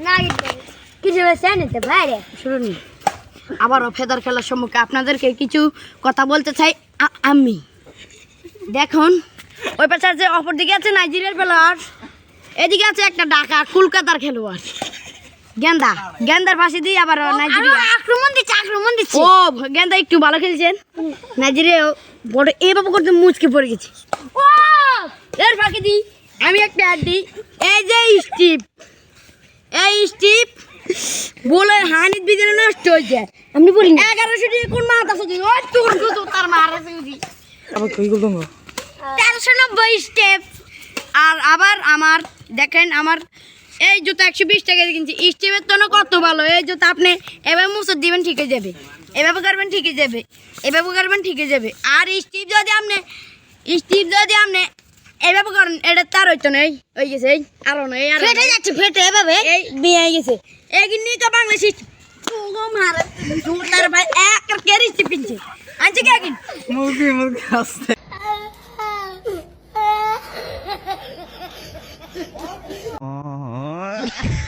না কিছু জানেন ভাইরে শুনুন আবারও ফেদার খেলার সম্মুখে আপনাদেরকে কিছু কথা বলতে চাই। আমি দেখুন ওই পাশে যে অপর দিকে আছে নাইজেরিয়ার প্লেয়ার, এদিকে আছে একটা ঢাকা কলকাতার খেলোয়াড় গেন্দা। গেন্দার পাশে দিয়ে আবার নাইজেরিয়া আক্রমণ দিচ্ছে ও গেন্দা একটু ভালো খেলছেন। নাইজেরিয়া বড় এইভাবে করতে মুচকে পড়ে গেছে। ও এর ফাঁকি দিই আমি একটা অ্যাড দিই। এই যে স্টিপ বলে হানিত বিদিনে নষ্ট হয়েছে। আপনি বলি 1100 দিয়ে কোন মাছ আছে ওই তোর তো তার মারাছে আবার কই গেল না 1390 স্টেপ। আর আবার আমার দেখেন আমার এই জুতো 120 টাকা দিয়ে কিনছি। স্টেপের তো কত ভালো। এই জুতো আপনি এভাবে মুছে দিবেন ঠিক হয়ে যাবে, এভাবে করবেন ঠিক হয়ে যাবে, এভাবে করবেন ঠিক হয়ে যাবে। আর স্টিপ যদি আপনি এইভাবে করেন এটা তার হইতো না। এই হয়ে গেছে এই আরো না এই আর ফেটে যাচ্ছে ফেটে এভাবে এই বিয়ে হয়ে গেছে এই কিনি তো বাংলাদেশ মারে তার ভাই এক কেরি স্টিপ কিনছে আনছে কে কিন মুখে আসছে Ah